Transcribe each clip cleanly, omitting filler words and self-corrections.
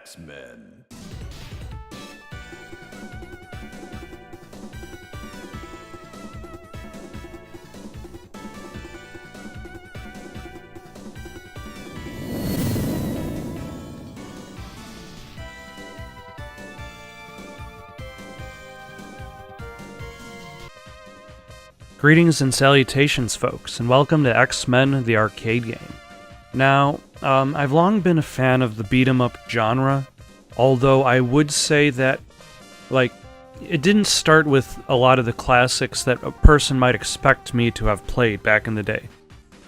X-Men. Greetings and salutations, folks, and welcome to X-Men, the arcade game. Now, I've long been a fan of the beat-em-up genre, although I would say that, it didn't start with a lot of the classics that a person might expect me to have played back in the day.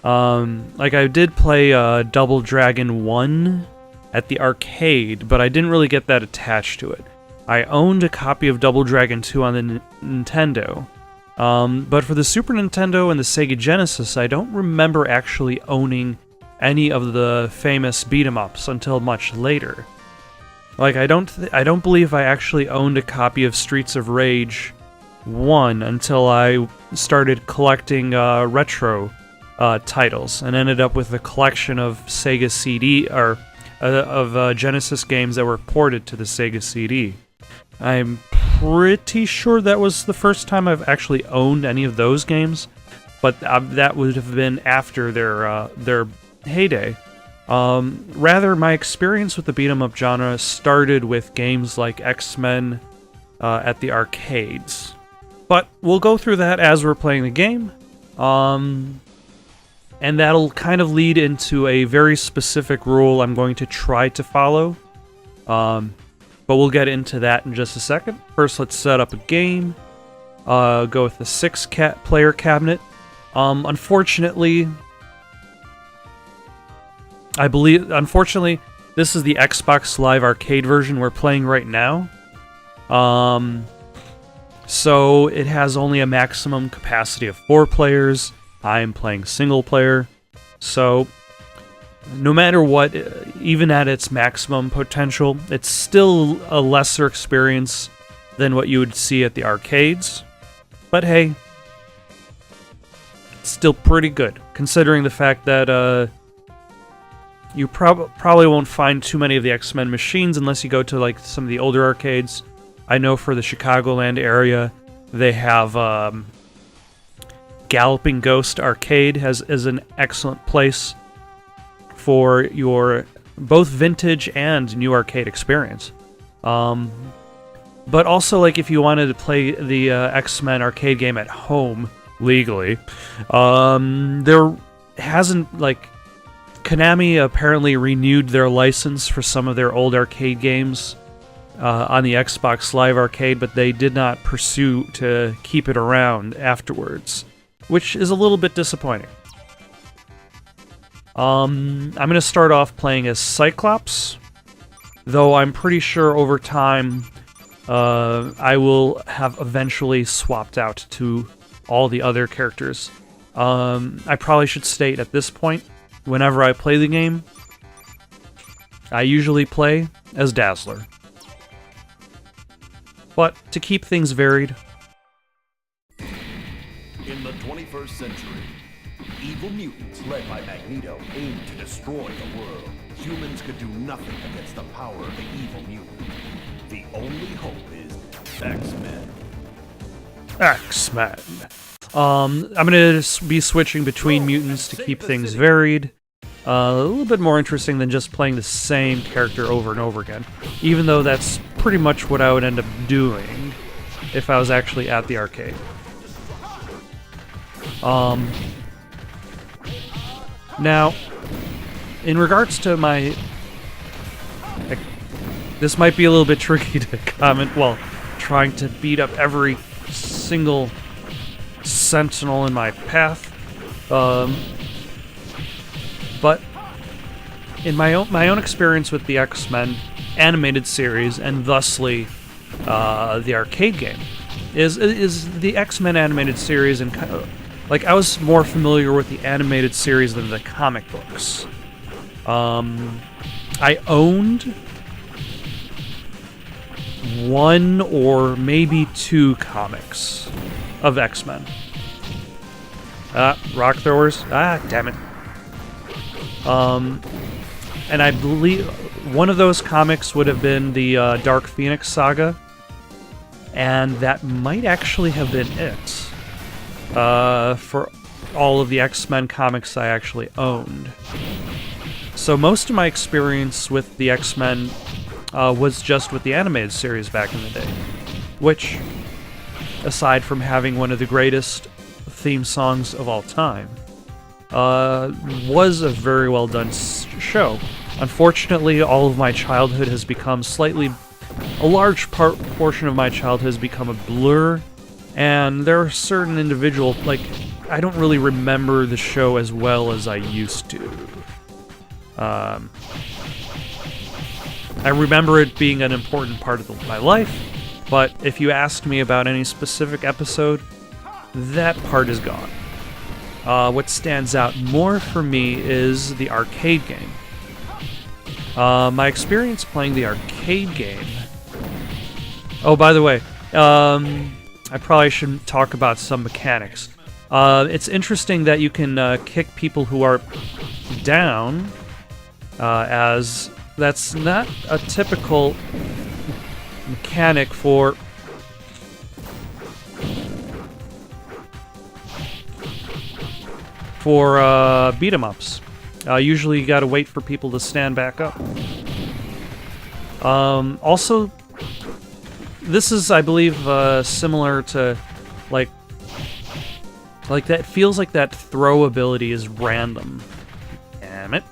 I did play Double Dragon 1 at the arcade, but I didn't really get that attached to it. I owned a copy of Double Dragon 2 on the Nintendo, but for the Super Nintendo and the Sega Genesis, I don't remember actually owning any of the famous beat-em-ups until much later. I don't believe I actually owned a copy of Streets of Rage 1 until I started collecting retro titles and ended up with a collection of Sega CD of Genesis games that were ported to the Sega CD. I'm pretty sure that was the first time I've actually owned any of those games, but that would have been after their heyday. Rather, my experience with the beat-em-up genre started with games like X-Men at the arcades. But we'll go through that as we're playing the game, and that'll kind of lead into a very specific rule I'm going to try to follow. But we'll get into that in just a second. First, let's set up a game. Go with the 6-player cabinet. Unfortunately, this is the Xbox Live Arcade version we're playing right now. So it has only a maximum capacity of 4 players. I'm playing single player. So no matter what, even at its maximum potential, it's still a lesser experience than what you would see at the arcades. But hey, it's still pretty good, considering the fact that you probably won't find too many of the X-Men machines unless you go to some of the older arcades. I know for the Chicagoland area, they have Galloping Ghost Arcade is an excellent place for your both vintage and new arcade experience. But also, if you wanted to play the X-Men arcade game at home legally, there hasn't, Konami apparently renewed their license for some of their old arcade games on the Xbox Live Arcade, but they did not pursue to keep it around afterwards, which is a little bit disappointing. I'm going to start off playing as Cyclops, though I'm pretty sure over time I will have eventually swapped out to all the other characters. I probably should state at this point, whenever I play the game, I usually play as Dazzler. But to keep things varied, In the 21st century, evil mutants led by Magneto aim to destroy the world. Humans could do nothing against the power of the evil mutant. The only hope is X-Men. X-Men. I'm going to be switching between mutants to keep things varied. A little bit more interesting than just playing the same character over and over again, even though that's pretty much what I would end up doing if I was actually at the arcade. Now, in regards to my... this might be a little bit tricky to comment while trying to beat up every single sentinel in my path. But in my own experience with the X-Men animated series, and thusly the arcade game, is the X-Men animated series, and I was more familiar with the animated series than the comic books. I owned one or maybe two comics of X-Men. Rock throwers. Damn it. and I believe one of those comics would have been the Dark Phoenix saga, and that might actually have been it for all of the X-Men comics I actually owned. So most of my experience with the X-Men was just with the animated series back in the day, which, aside from having one of the greatest theme songs of all time, was a very well done show. Unfortunately, all of my childhood has become a large portion of my childhood has become a blur, and there are certain individual, I don't really remember the show as well as I used to. I remember it being an important part of my life, but if you asked me about any specific episode, that part is gone. What stands out more for me is the arcade game. My experience playing the arcade game... Oh, by the way, I probably should talk about some mechanics. It's interesting that you can kick people who are down, as that's not a typical mechanic for beat 'em ups. Usually you gotta wait for people to stand back up. Also, this is, I believe, similar to, like that, feels like that throw ability is random. Damn it.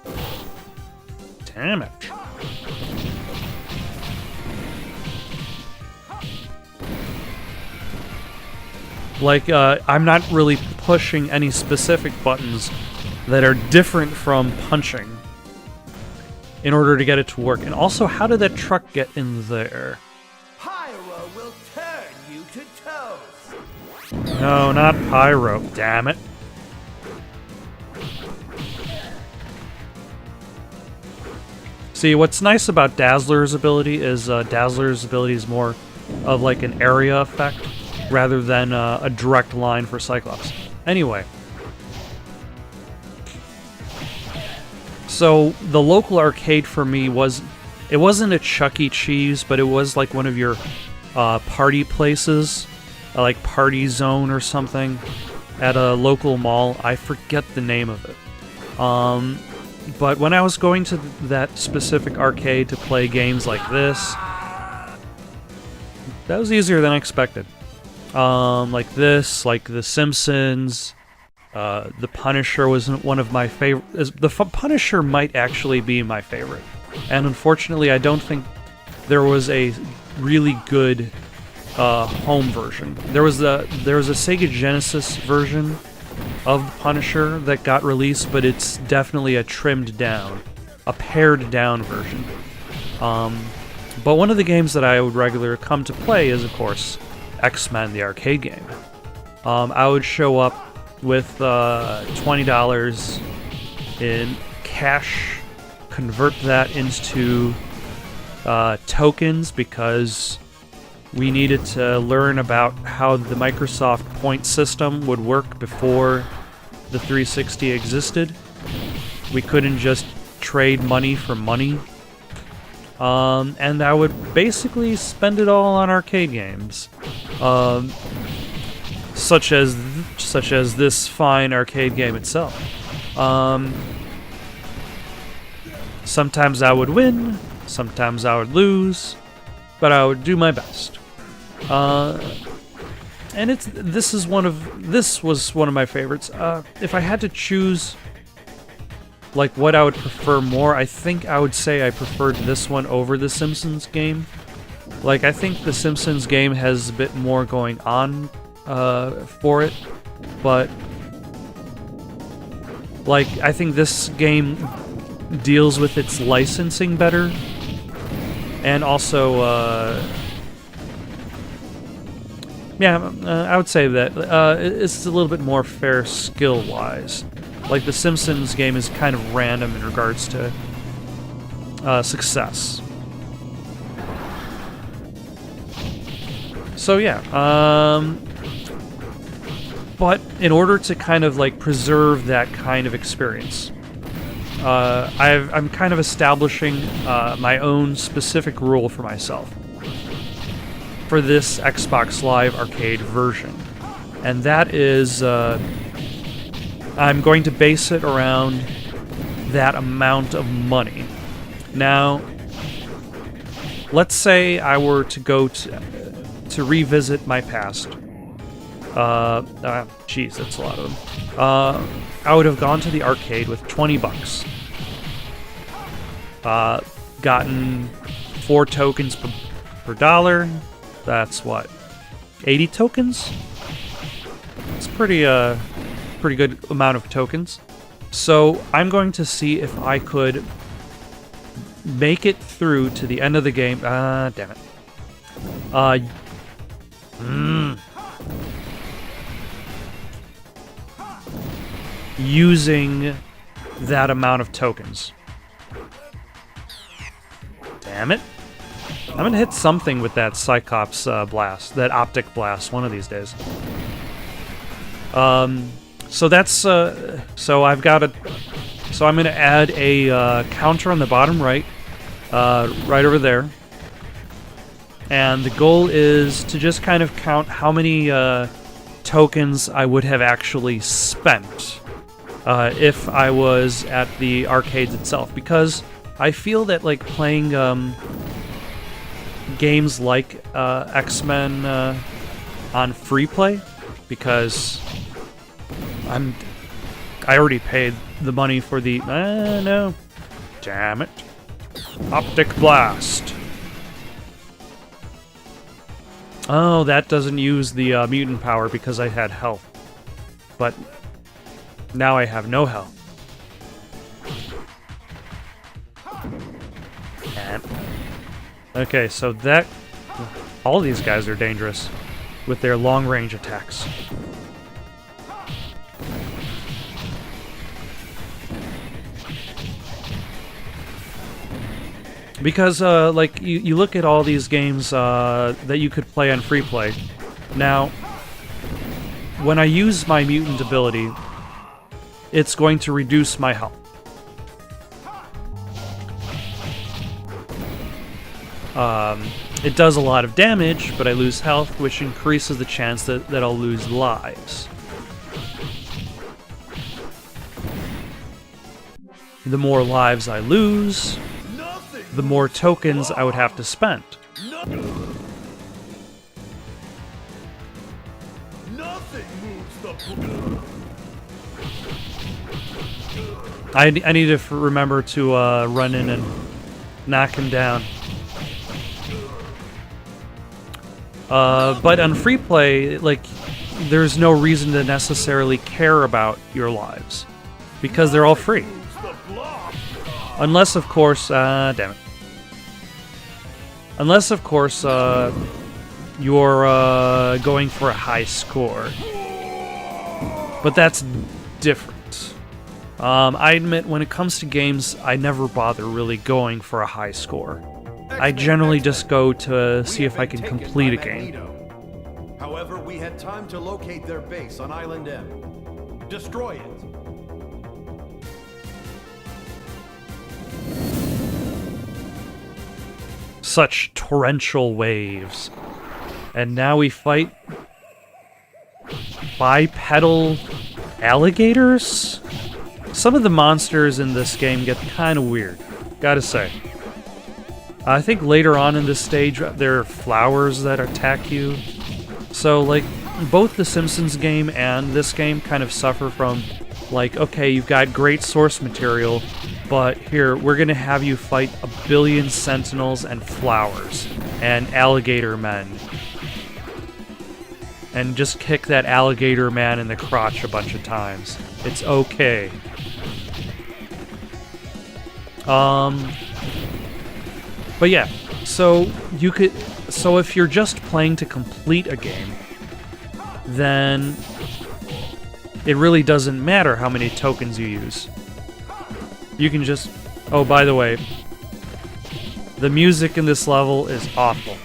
Damn it. I'm not really pushing any specific buttons that are different from punching in order to get it to work. And also, how did that truck get in there? Pyro will turn you to toast. No, not Pyro. Damn it. See, what's nice about Dazzler's ability is Dazzler's ability is more of like an area effect rather than a direct line for Cyclops. Anyway. So, the local arcade for me it wasn't a Chuck E. Cheese, but it was like one of your party places, like Party Zone or something, at a local mall. I forget the name of it. But when I was going to that specific arcade to play games like this, that was easier than I expected. Like this, like The Simpsons, The Punisher was one of my favorite. The Punisher might actually be my favorite, and unfortunately, I don't think there was a really good home version. There was a Sega Genesis version of the Punisher that got released, but it's definitely a trimmed down, a pared down version. But one of the games that I would regularly come to play is, of course, X-Men, the arcade game. I would show up with $20 in cash, convert that into tokens because we needed to learn about how the Microsoft point system would work before the 360 existed. We couldn't just trade money for money. And I would basically spend it all on arcade games. Such as this fine arcade game itself. Sometimes I would win, sometimes I would lose, but I would do my best. And this was one of my favorites. If I had to choose like what I would prefer more, I think I would say I preferred this one over the Simpsons game. Like, I think the Simpsons game has a bit more going on for it, but like, I think this game deals with its licensing better, and also I would say that it's a little bit more fair skill-wise. Like, the Simpsons game is kind of random in regards to success. So yeah, but in order to kind of like preserve that kind of experience, I'm kind of establishing my own specific rule for myself for this Xbox Live Arcade version. And that is, I'm going to base it around that amount of money. Now, let's say I were to go to revisit my past. Jeez, that's a lot of them. I would have gone to the arcade with 20 bucks. Gotten 4 tokens per dollar. That's what? 80 tokens? It's pretty good amount of tokens. So I'm going to see if I could make it through to the end of the game. Damn it. Using that amount of tokens. Damn it. I'm gonna hit something with that Cyclops blast, that optic blast, one of these days. So that's, so I've got a, so I'm gonna add a counter on the bottom right, right over there. And the goal is to just kind of count how many tokens I would have actually spent if I was at the arcades itself, because I feel that like playing games like X-Men on free play, because I already paid the money for the no, damn it, optic blast. Oh, that doesn't use the mutant power because I had health, but now I have no health. And okay, so that all these guys are dangerous with their long-range attacks. Because, like, you look at all these games that you could play on free play. Now, when I use my mutant ability, it's going to reduce my health. It does a lot of damage, but I lose health, which increases the chance that I'll lose lives. The more lives I lose, the more tokens I would have to spend. I need to remember to run in and knock him down. But on free play, like, there's no reason to necessarily care about your lives, because they're all free. Unless, of course, damn it. Unless, of course, you're going for a high score. But that's different. I admit, when it comes to games, I never bother really going for a high score. I generally just go to see if I can complete a game. However, we had time to locate their base on Island M. Destroy it. Such torrential waves. And now we fight bipedal alligators? Some of the monsters in this game get kind of weird, gotta say. I think later on in this stage, there are flowers that attack you. So, like, both the Simpsons game and this game kind of suffer from, like, okay, you've got great source material, but here, we're gonna have you fight a billion sentinels and flowers and alligator men. And just kick that alligator man in the crotch a bunch of times. It's okay. But yeah, so you could, so if you're just playing to complete a game, then it really doesn't matter how many tokens you use. You can just, oh, by the way, the music in this level is awful.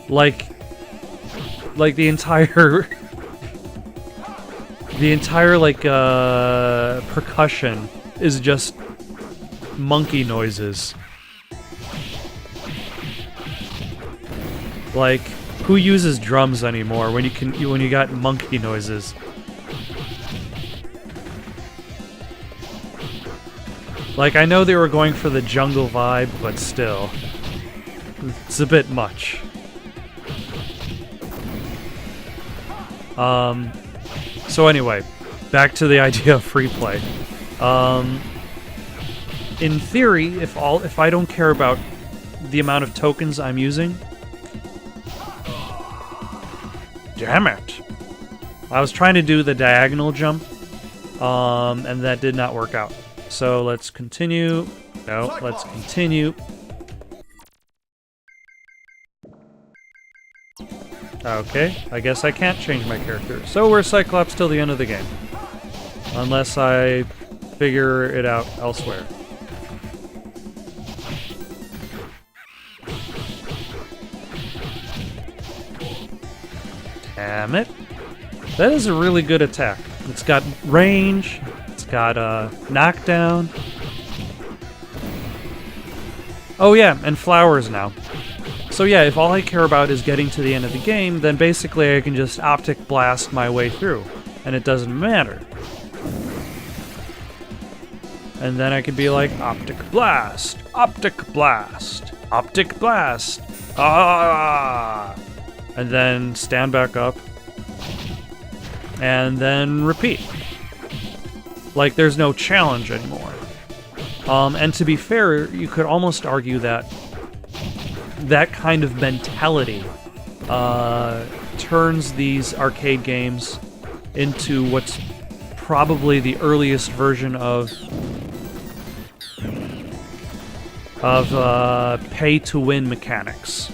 Like the entire The entire, like, percussion is just monkey noises. Like, who uses drums anymore when you got monkey noises? Like, I know they were going for the jungle vibe, but still. It's a bit much. So anyway, back to the idea of free play. In theory, if I don't care about the amount of tokens I'm using... Damn it! I was trying to do the diagonal jump, and that did not work out. So let's continue. No, let's continue. Okay, I guess I can't change my character. So we're Cyclops till the end of the game. Unless I figure it out elsewhere. Damn it. That is a really good attack. It's got range, it's got knockdown. Oh yeah, and flowers now. So yeah, if all I care about is getting to the end of the game, then basically I can just optic blast my way through, and it doesn't matter. And then I could be like, optic blast, optic blast, optic blast, ah! And then stand back up, and then repeat. Like, there's no challenge anymore. And to be fair, you could almost argue that that kind of mentality turns these arcade games into what's probably the earliest version of pay-to-win mechanics.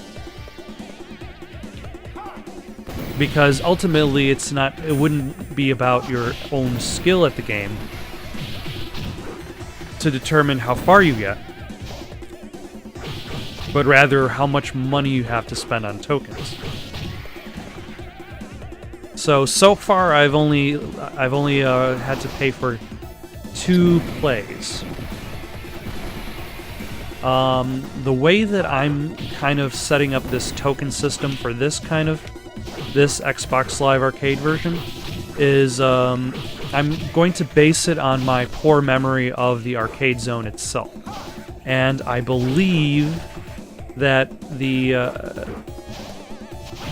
Because ultimately it wouldn't be about your own skill at the game to determine how far you get, but rather how much money you have to spend on tokens. So far I've only had to pay for 2 plays. The way that I'm kind of setting up this token system for this Xbox Live Arcade version is I'm going to base it on my poor memory of the arcade zone itself. And I believe that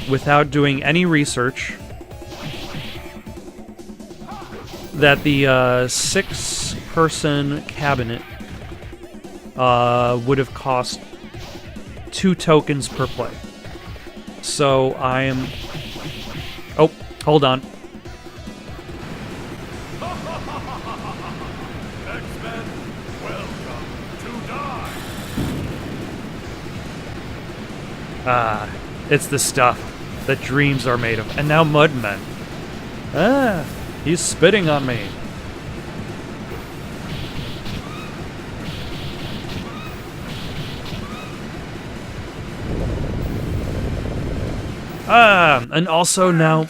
without doing any research, that the 6-person cabinet would have cost 2 tokens per play. So I am... Oh, hold on. X-Men, welcome to die. Ah, it's the stuff that dreams are made of. And now Mudman. Ah, he's spitting on me. Ah, and also now...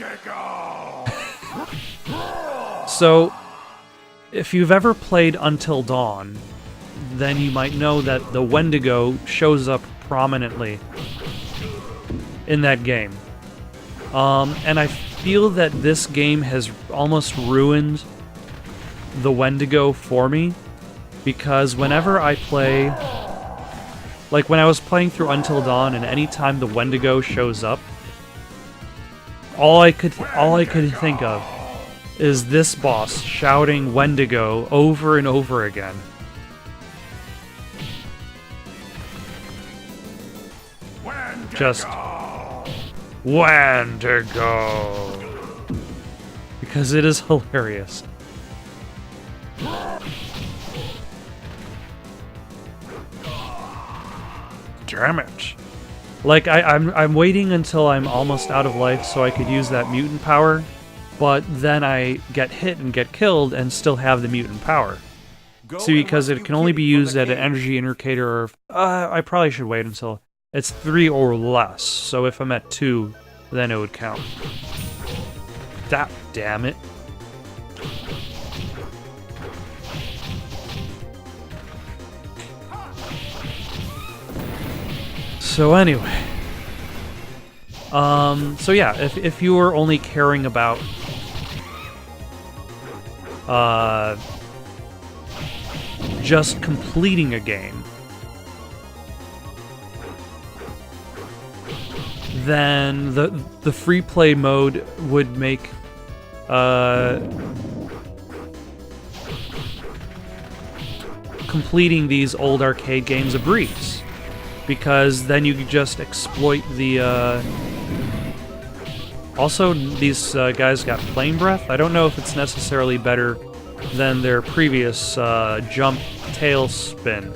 So, if you've ever played Until Dawn, then you might know that the Wendigo shows up prominently in that game. And I feel that this game has almost ruined the Wendigo for me, because whenever I play... Like, when I was playing through Until Dawn, and anytime the Wendigo shows up, all I could think of is this boss shouting Wendigo over and over again. Wendigo. Just Wendigo, because it is hilarious. Damn it. Like, I'm waiting until I'm almost out of life so I could use that mutant power, but then I get hit and get killed and still have the mutant power. See, because it can only be used at an energy indicator of... I probably should wait until it's 3 or less, so if I'm at 2, then it would count. Damn it. So anyway. So yeah, if you were only caring about just completing a game, then the free play mode would make completing these old arcade games a breeze, because then you could just exploit the also, these guys got flame breath. I don't know if it's necessarily better than their previous jump tail spin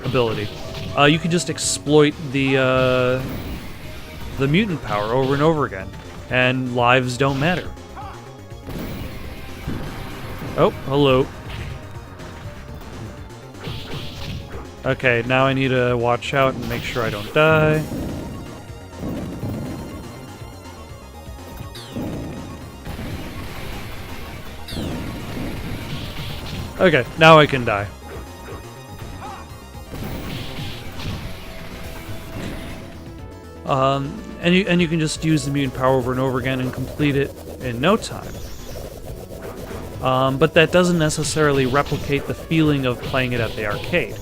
ability. You could just exploit the mutant power over and over again, and lives don't matter. Oh, hello. Okay, now I need to watch out and make sure I don't die. Okay, now I can die. And you can just use the mutant power over and over again and complete it in no time. But that doesn't necessarily replicate the feeling of playing it at the arcade.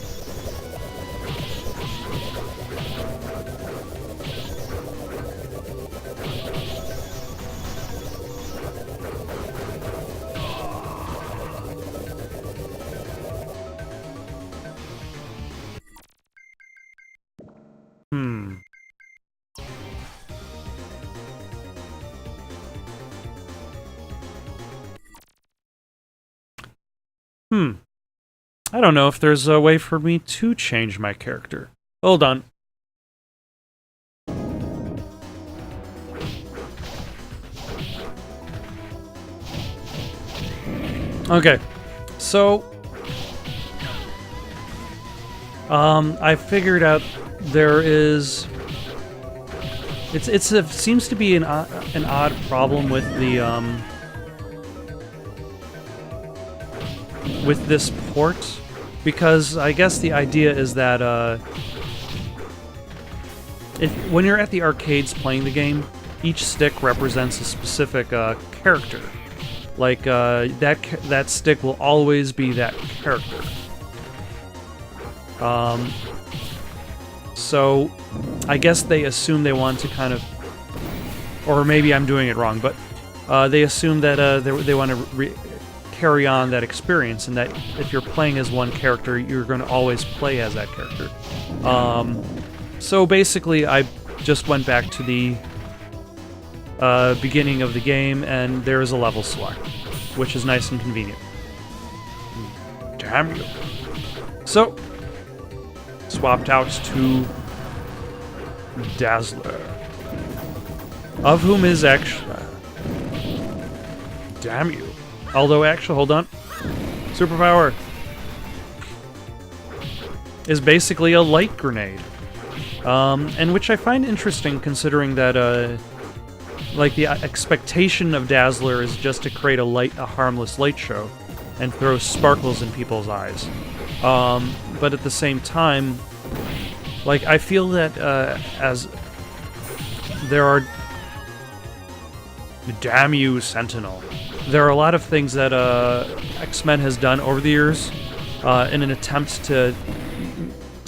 I don't know if there's a way for me to change my character. Hold on. Okay, so I figured out there is. It seems to be an odd problem with the with this port, because I guess the idea is that when you're at the arcades playing the game, each stick represents a specific character. Like that stick will always be that character. So I guess they assume they want to kind of, or maybe I'm doing it wrong, but they assume that they want to carry on that experience, and that if you're playing as one character, you're going to always play as that character. So basically, I just went back to the beginning of the game, and there is a level select, which is nice and convenient. Damn you. So, swapped out to Dazzler, of whom is actually... Damn you. Although, actually, hold on. Superpower is basically a light grenade. And which I find interesting, considering that, like, the expectation of Dazzler is just to create a harmless light show and throw sparkles in people's eyes. But at the same time, like, I feel that, as there are... Damn you, Sentinel. There are a lot of things that X-Men has done over the years in an attempt to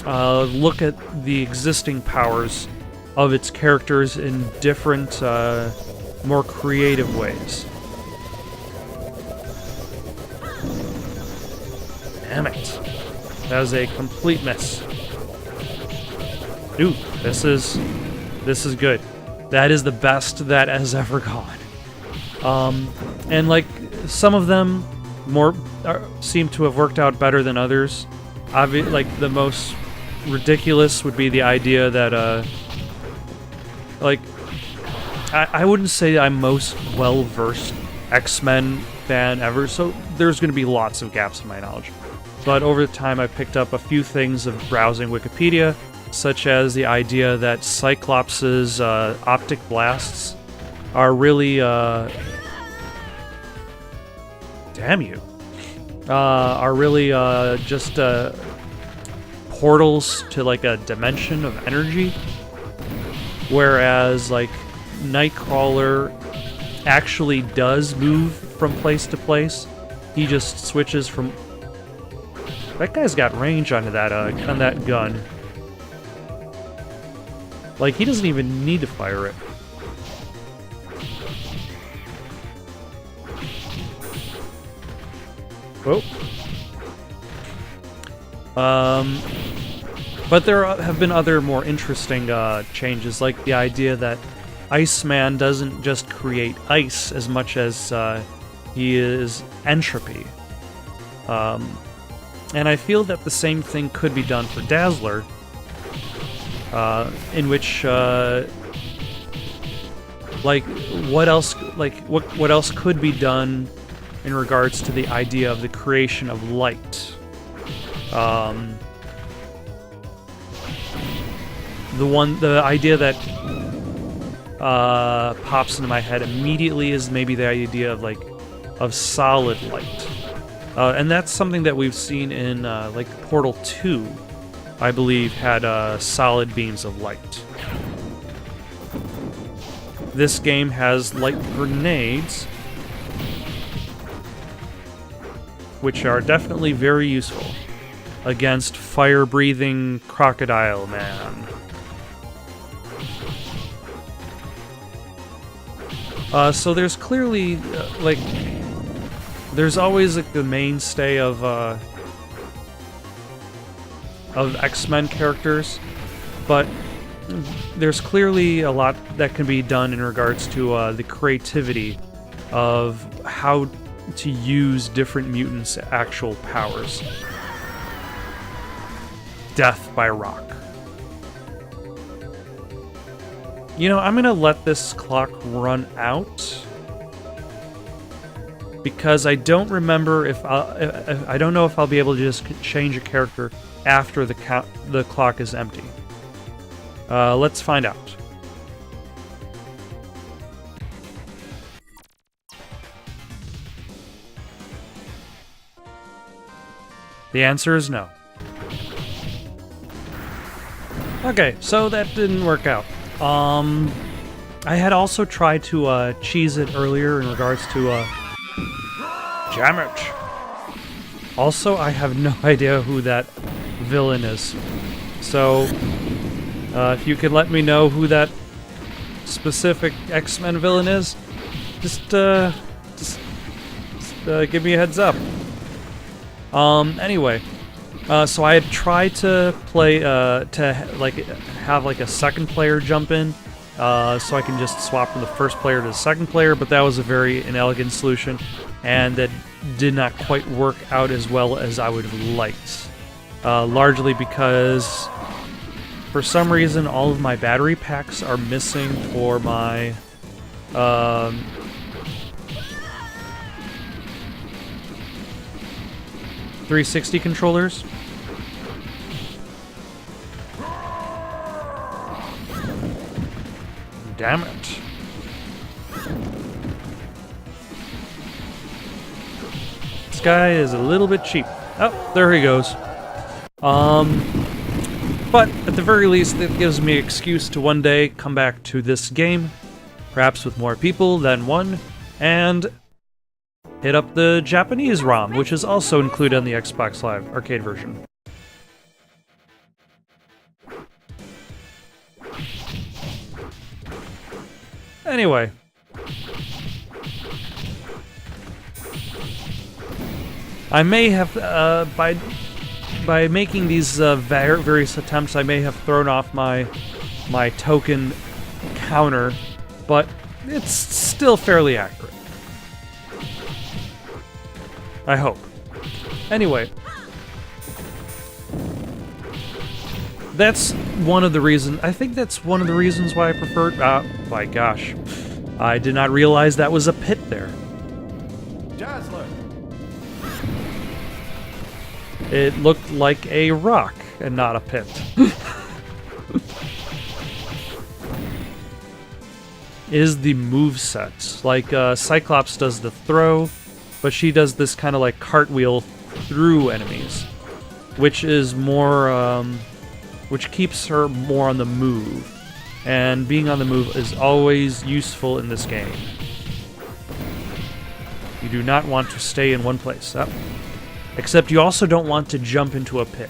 look at the existing powers of its characters in different, more creative ways. Damn it. That was a complete miss. Dude, this is good. That is the best that has ever gone. And like, some of them seem to have worked out better than others. Like, the most ridiculous would be the idea that, like, I wouldn't say I'm most well-versed X-Men fan ever, so there's going to be lots of gaps in my knowledge. But over time, I picked up a few things of browsing Wikipedia, such as the idea that Cyclops' optic blasts are really, damn you, are really just portals to, like, a dimension of energy. Whereas, like, Nightcrawler actually does move from place to place. He just switches from... That guy's got range on that gun. Like, he doesn't even need to fire it. Oh. But there have been other more interesting changes, like the idea that Iceman doesn't just create ice as much as he is entropy. And I feel that the same thing could be done for Dazzler, in which, like, what else could be done in regards to the idea of the creation of light? The idea that pops into my head immediately is maybe the idea of solid light, and that's something that we've seen in like Portal 2, I believe, had solid beams of light. This game has light grenades, which are definitely very useful against fire-breathing Crocodile Man. So there's clearly, there's always like the mainstay of X-Men characters, but there's clearly a lot that can be done in regards to the creativity of how to use different mutants' actual powers. Death by rock. You know, I'm gonna let this clock run out because I don't remember if I don't know if I'll be able to just change a character after the clock is empty. Let's find out. The answer is no. Okay, so that didn't work out. I had also tried to cheese it earlier in regards to jam it. Also, I have no idea who that villain is. So, if you could let me know who that specific X-Men villain is, just give me a heads up. Anyway, so I had tried to play, have like a second player jump in, so I can just swap from the first player to the second player, but that was a very inelegant solution, and that did not quite work out as well as I would have liked. Largely because, for some reason, all of my battery packs are missing for my, 360 controllers. Damn it. This guy is a little bit cheap. Oh, there he goes. But at the very least, it gives me an excuse to one day come back to this game, perhaps with more people than one, and hit up the Japanese ROM, which is also included on the Xbox Live arcade version. Anyway. I may have, by making these various attempts, I may have thrown off my token counter, but it's still fairly accurate. I hope. Anyway. That's one of the reasons... I think that's one of the reasons why I preferred... my gosh. I did not realize that was a pit there. Dazzler! It looked like a rock and not a pit. Is the moveset. Like, Cyclops does the throw, but she does this kind of like cartwheel through enemies, which is more, which keeps her more on the move. and being on the move is always useful in this game. You do not want to stay in one place. Oh. Except you also don't want to jump into a pit,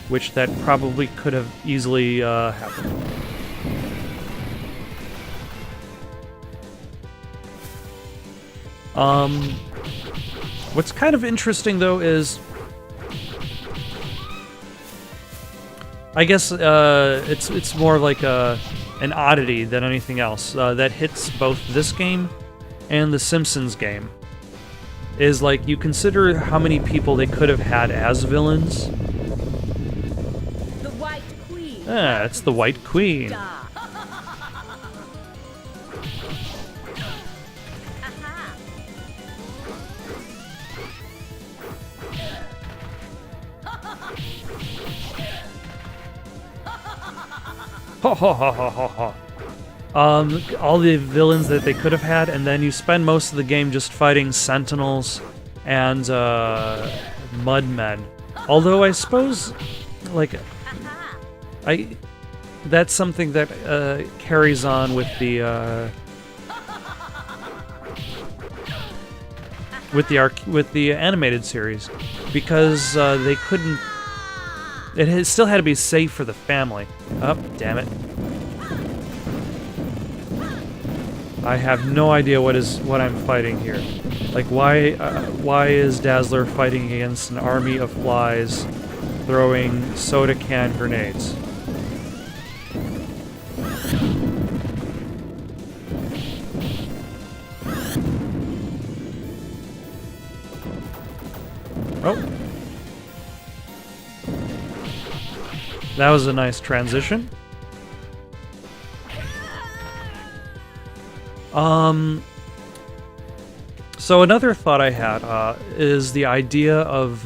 which that probably could have easily happened. What's kind of interesting, though, is... I guess it's more like an oddity than anything else that hits both this game and the Simpsons game. Is like, you consider how many people they could have had as villains. The White Queen. Ah, it's the White Queen. Ha ha ha ha ha ha. All the villains that they could have had, and then you spend most of the game just fighting sentinels and mudmen. Although I suppose, like, that's something that carries on with the animated series, because they couldn't. It still had to be safe for the family. Oh, damn it. I have no idea what I'm fighting here. Like, why is Dazzler fighting against an army of flies throwing soda can grenades? Oh. That was a nice transition. So another thought I had is the idea of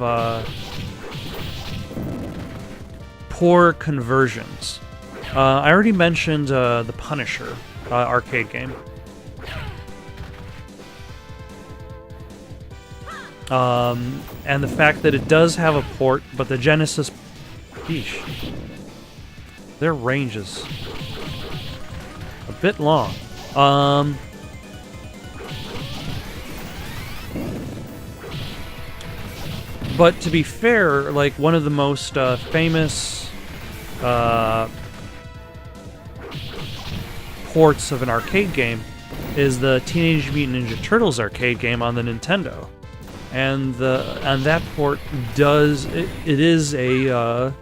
poor conversions. I already mentioned the Punisher arcade game. And the fact that it does have a port, but the Genesis... Yeesh. Their range is a bit long. But to be fair, like, one of the most famous ports of an arcade game is the Teenage Mutant Ninja Turtles arcade game on the Nintendo. And that port does... It is a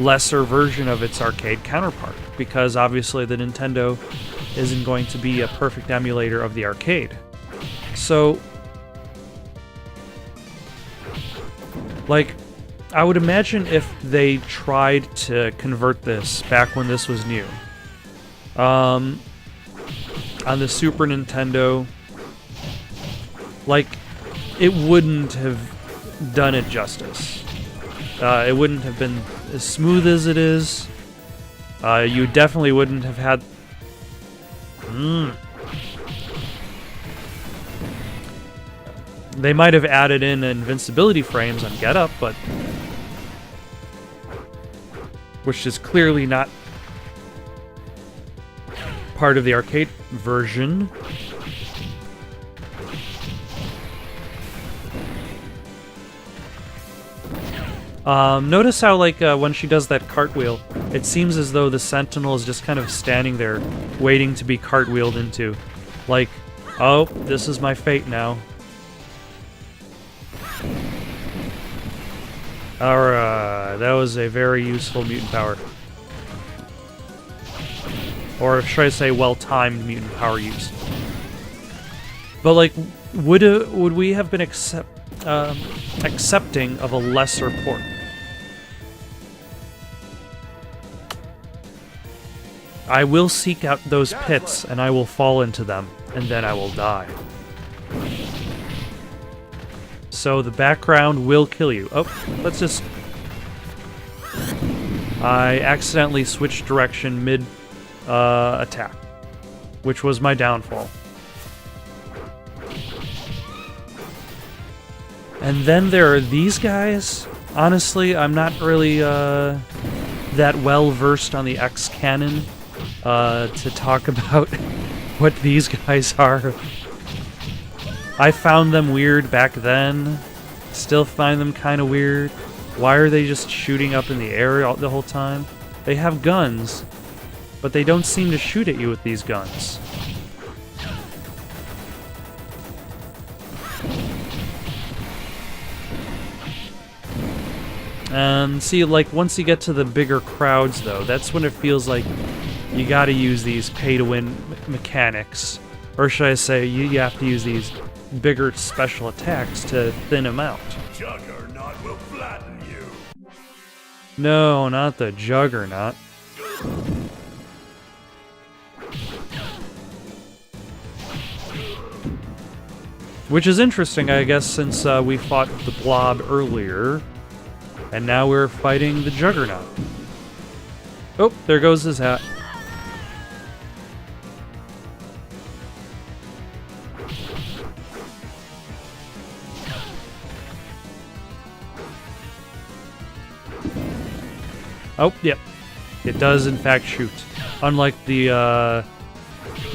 lesser version of its arcade counterpart, because obviously the Nintendo isn't going to be a perfect emulator of the arcade. So, like, I would imagine if they tried to convert this back when this was new, on the Super Nintendo, like, it wouldn't have done it justice. It wouldn't have been as smooth as it is. You definitely wouldn't have had... They might have added in invincibility frames on Get Up, but... which is clearly not part of the arcade version. Notice how, like, when she does that cartwheel, it seems as though the Sentinel is just kind of standing there, waiting to be cartwheeled into. Like, oh, this is my fate now. Alright, that was a very useful mutant power. Or should I say, well-timed mutant power use. But, like, would we have been accepting of a lesser port? I will seek out those pits, and I will fall into them, and then I will die. So the background will kill you. Oh, let's just... I accidentally switched direction mid-attack, which was my downfall. And then there are these guys. Honestly, I'm not really that well versed on the X canon to talk about what these guys are. I found them weird back then. Still find them kind of weird. Why are they just shooting up in the air the whole time? They have guns, but they don't seem to shoot at you with these guns. And see, like, once you get to the bigger crowds, though, that's when it feels like you gotta use these pay-to-win mechanics. Or should I say, you have to use these bigger special attacks to thin them out. Juggernaut will flatten you. No, not the Juggernaut. Which is interesting, I guess, since we fought the Blob earlier. And now we're fighting the Juggernaut. Oh, there goes his hat. Oh, yep. It does, in fact, shoot. Unlike the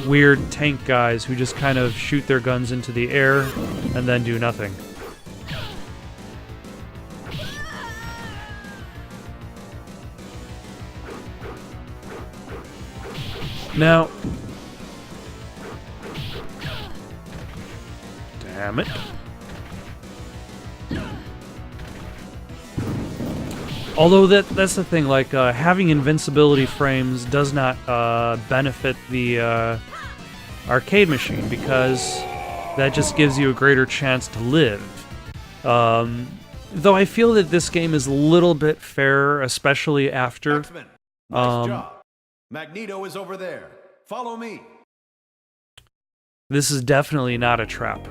weird tank guys who just kind of shoot their guns into the air and then do nothing. Now, damn it. Although that's the thing, like, having invincibility frames does not benefit the arcade machine, because that just gives you a greater chance to live. Though I feel that this game is a little bit fairer, especially after... X-Men, nice job. Magneto is over there. Follow me. This is definitely not a trap.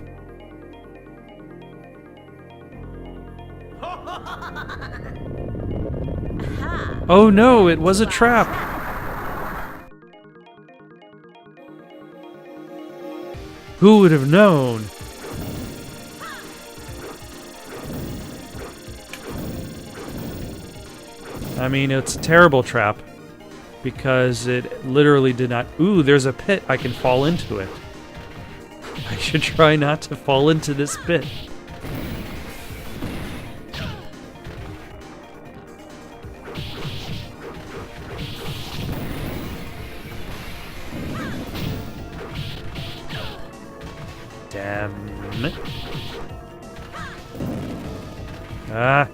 Oh no, it was a trap! Who would have known? I mean, it's a terrible trap. Because it literally did not... Ooh, there's a pit. I can fall into it. I should try not to fall into this pit. Damn it. Ah.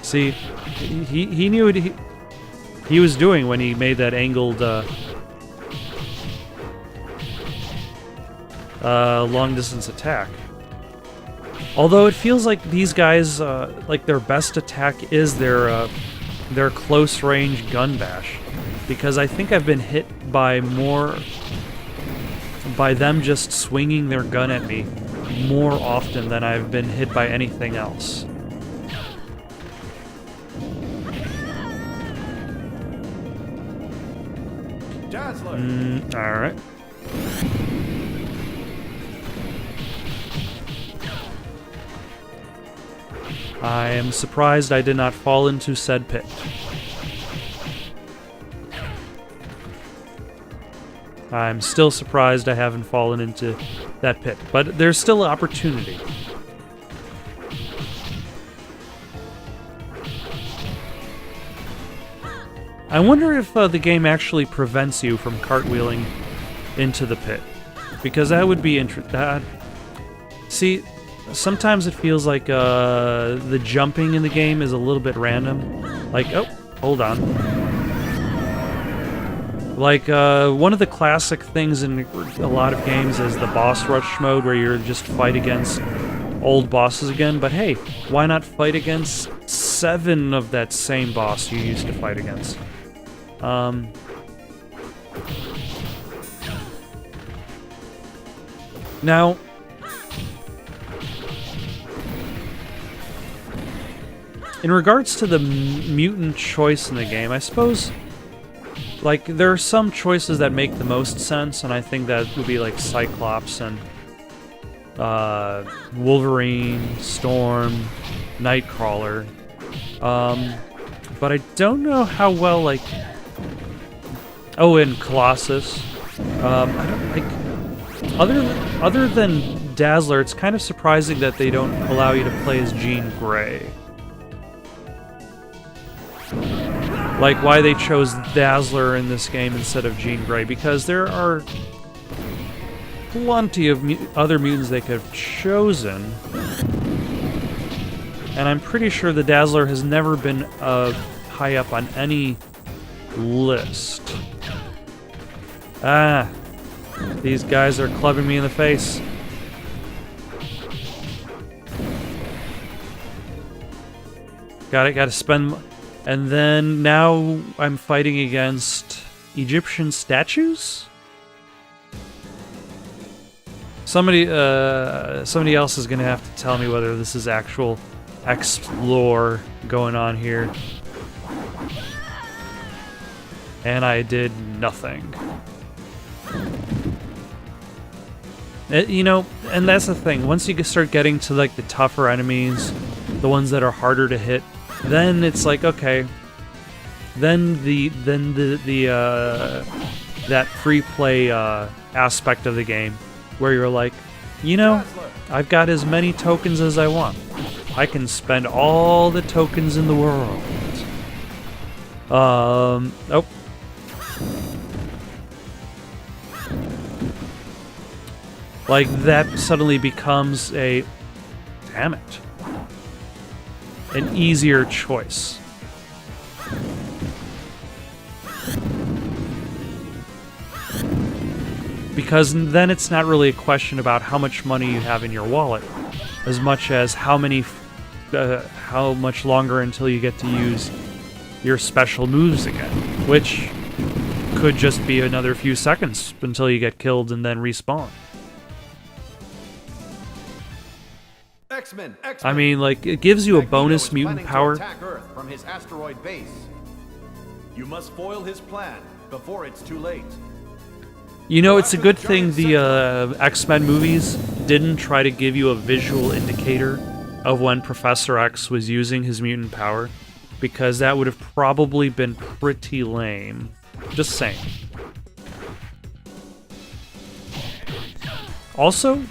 See, he knew what he was doing when he made that angled long-distance attack. Although it feels like these guys, like their best attack is their close-range gun bash, because I think I've been hit by them just swinging their gun at me more often than I've been hit by anything else. Alright. I am surprised I did not fall into said pit. I'm still surprised I haven't fallen into that pit, but there's still an opportunity. I wonder if the game actually prevents you from cartwheeling into the pit, because that would be interesting. See, sometimes it feels like the jumping in the game is a little bit random. Like, oh, hold on. Like, one of the classic things in a lot of games is the boss rush mode, where you're just fight against old bosses again. But hey, why not fight against 7 of that same boss you used to fight against? Now, in regards to the mutant choice in the game, I suppose, like, there are some choices that make the most sense, and I think that would be like Cyclops and Wolverine, Storm, Nightcrawler. But I don't know how well, like, Oh, and Colossus. I don't like... Other than Dazzler, it's kind of surprising that they don't allow you to play as Jean Grey. Like, why they chose Dazzler in this game instead of Jean Grey, because there are plenty of other mutants they could have chosen. And I'm pretty sure the Dazzler has never been high up on any list. Ah, these guys are clubbing me in the face. Gotta spend... And then now I'm fighting against Egyptian statues? Somebody else is gonna have to tell me whether this is actual explore going on here. And I did nothing. You know, and that's the thing. Once you start getting to like the tougher enemies, the ones that are harder to hit, then it's like, okay. Then that free play aspect of the game, where you're like, you know, I've got as many tokens as I want. I can spend all the tokens in the world. Oh. Like, that suddenly becomes a... Damn it. An easier choice. Because then it's not really a question about how much money you have in your wallet, as much as how much longer until you get to use your special moves again, which could just be another few seconds until you get killed and then respawn. X-Men. I mean, like, it gives you a bonus mutant power. To attack Earth from his asteroid base. You must foil his plan before it's too late. You know, it's a good thing the X-Men movies didn't try to give you a visual indicator of when Professor X was using his mutant power, because that would have probably been pretty lame. Just saying. Also,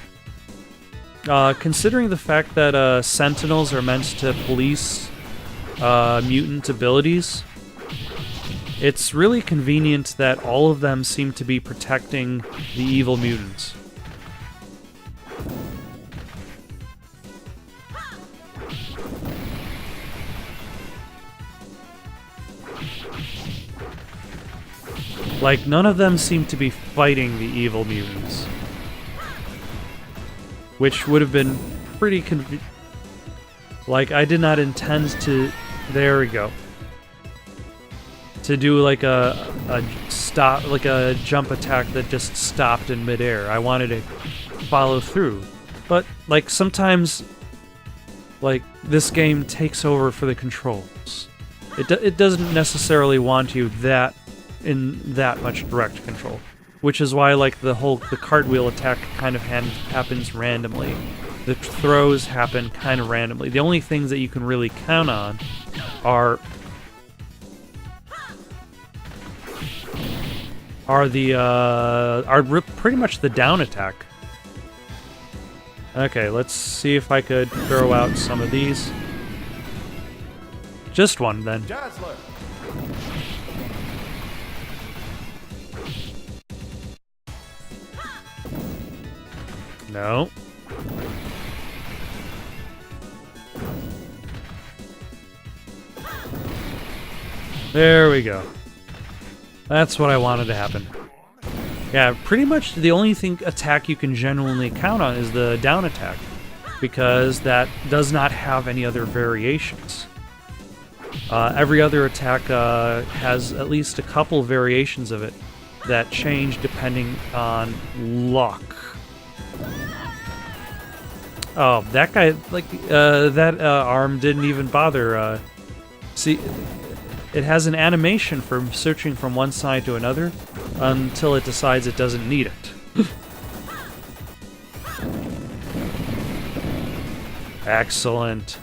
considering the fact that Sentinels are meant to police mutant abilities, it's really convenient that all of them seem to be protecting the evil mutants. Like, none of them seem to be fighting the evil mutants. Which would have been pretty like, I did not intend to... There we go. To do like a stop, like a jump attack that just stopped in midair. I wanted to follow through. But, like, sometimes, like, this game takes over for the controls. It doesn't necessarily want you in that much direct control. Which is why, like, the cartwheel attack kind of happens randomly. The throws happen kind of randomly. The only things that you can really count on are pretty much the down attack. Okay, let's see if I could throw out some of these. Just one, then. Dazzler. No. There we go. That's what I wanted to happen. Yeah, pretty much the only attack you can genuinely count on is the down attack, because that does not have any other variations. Every other attack has at least a couple variations of it that change depending on luck. Oh, that guy, like, that arm didn't even bother. See, it has an animation for switching from one side to another until it decides it doesn't need it. Excellent.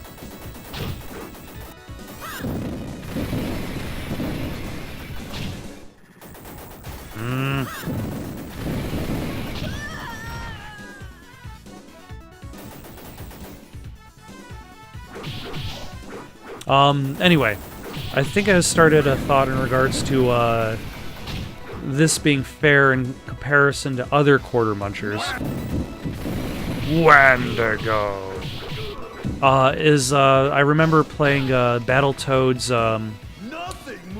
Anyway, I think I started a thought in regards to, this being fair in comparison to other quarter munchers. Wendigo! I remember playing, Battletoads,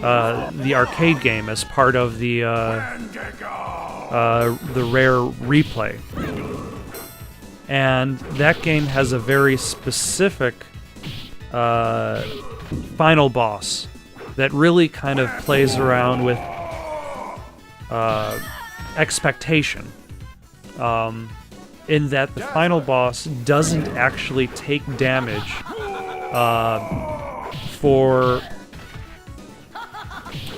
the arcade game as part of the rare replay. And that game has a very specific final boss that really kind of plays around with expectation. In that the final boss doesn't actually take damage for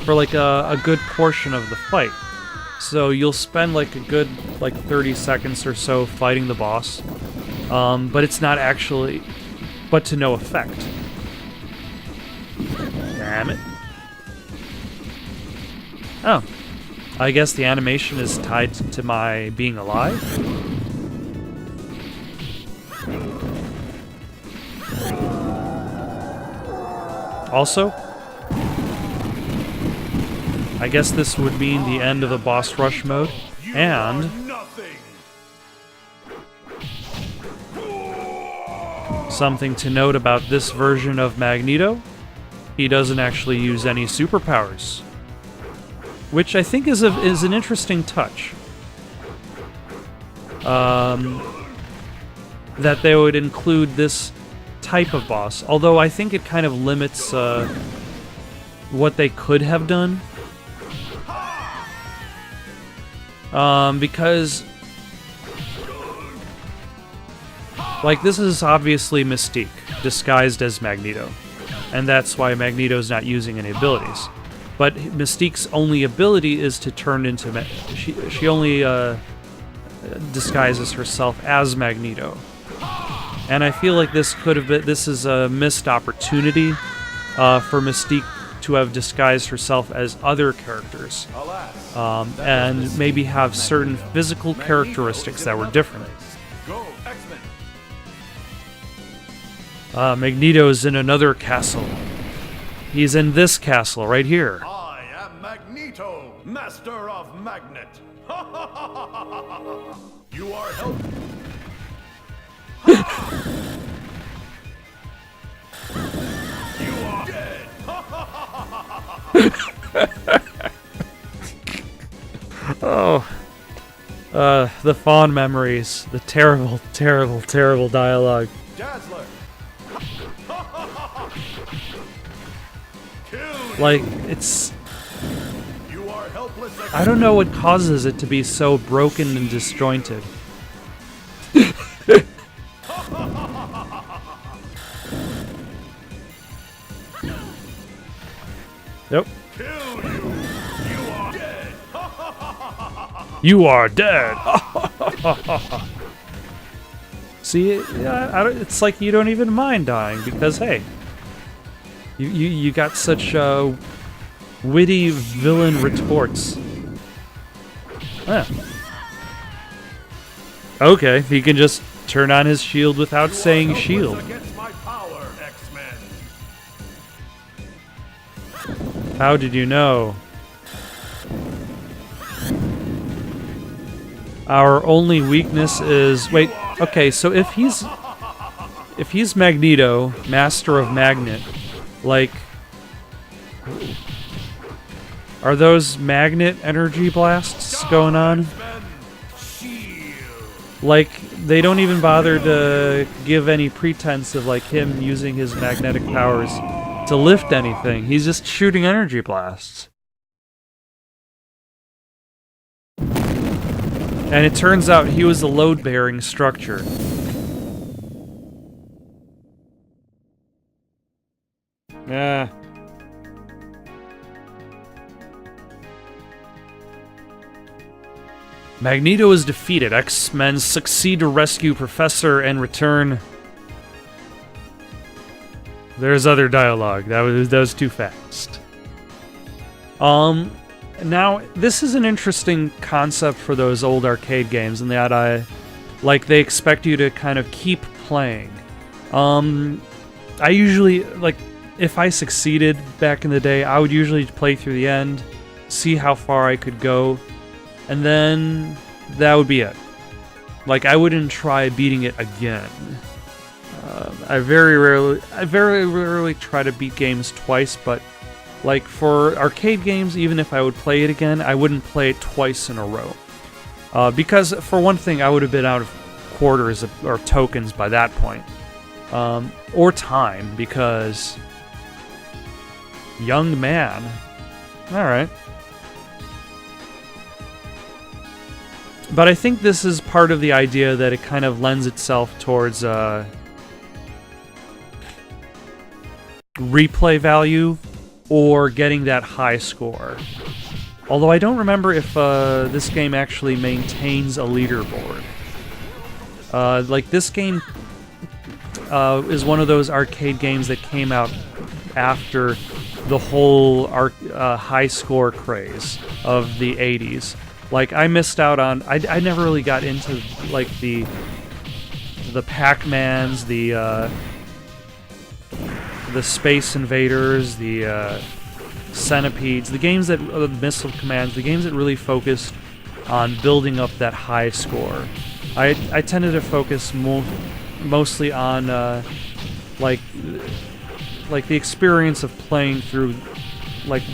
like a good portion of the fight. So you'll spend like a good 30 seconds or so fighting the boss, but it's not actually, but to no effect. Damn it. Oh, I guess the animation is tied to my being alive? Also, I guess this would mean the end of the boss rush mode, and something to note about this version of Magneto, he doesn't actually use any superpowers, which I think is an interesting touch. That they would include this type of boss, although I think it kind of limits what they could have done. Because like this is obviously Mystique disguised as Magneto, and that's why Magneto's not using any abilities. But Mystique's only ability is to turn into she only disguises herself as Magneto. And I feel like this is a missed opportunity for Mystique to have disguised herself as other characters, and maybe have certain physical characteristics that were different. Magneto's in another castle. He's in this castle right here. I am Magneto, master of magnet. You are helping. You are dead. Oh, the fond memories, the terrible, terrible, terrible dialogue. Dazzler. Like, it's... You are helpless. I don't know what causes it to be so broken and disjointed. Yep. Kill you. You are dead. You are dead. See, it's like you don't even mind dying because, hey, you got such witty villain retorts. Ah. Okay, he can just turn on his shield without saying shield. Against my power, X-Men. How did you know? Our only weakness is... Wait, okay, so if he's Magneto, Master of Magnet, like... Are those magnet energy blasts going on? Like, they don't even bother to give any pretense of, like, him using his magnetic powers to lift anything. He's just shooting energy blasts. And it turns out he was a load-bearing structure. Yeah. Magneto is defeated. X-Men succeed to rescue Professor and return. There's other dialogue. That was too fast. Now, this is an interesting concept for those old arcade games in that they expect you to kind of keep playing. I usually, if I succeeded back in the day, I would usually play through the end, see how far I could go, and then that would be it. I wouldn't try beating it again. I very rarely try to beat games twice, but for arcade games, even if I would play it again, I wouldn't play it twice in a row. Because, for one thing, I would have been out of quarters or tokens by that point. Or time, because... Young man. Alright. But I think this is part of the idea that it kind of lends itself towards replay value or getting that high score. Although I don't remember if this game actually maintains a leaderboard. This game is one of those arcade games that came out after the whole high score craze of the 80s. I missed out on... I never really got into, the Pac-Mans, the Space Invaders, the Centipedes, the games that... the Missile Commands, the games that really focused on building up that high score. I tended to focus mostly on, the experience of playing through,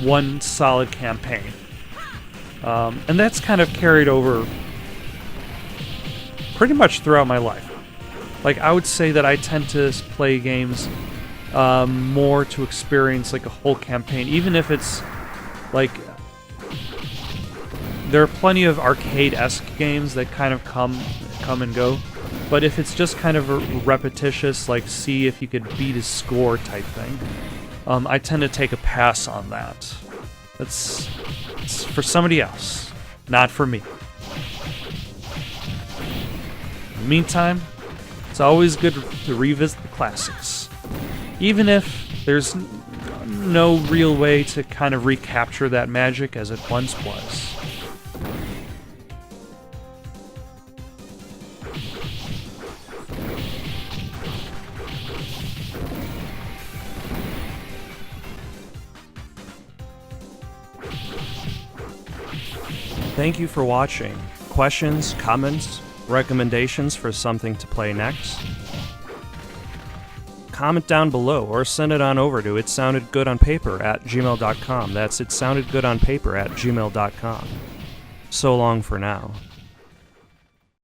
one solid campaign. And that's kind of carried over pretty much throughout my life. I would say that I tend to play games more to experience, a whole campaign, even if it's, there are plenty of arcade-esque games that kind of come and go, but if it's just kind of a repetitious, see if you could beat his score type thing, I tend to take a pass on that. It's for somebody else, not for me. In the meantime, it's always good to revisit the classics, even if there's no real way to kind of recapture that magic as it once was. Thank you for watching. Questions, comments, recommendations for something to play next? Comment down below or send it on over to itsoundedgoodonpaper@gmail.com. That's itsoundedgoodonpaper@gmail.com. So long for now.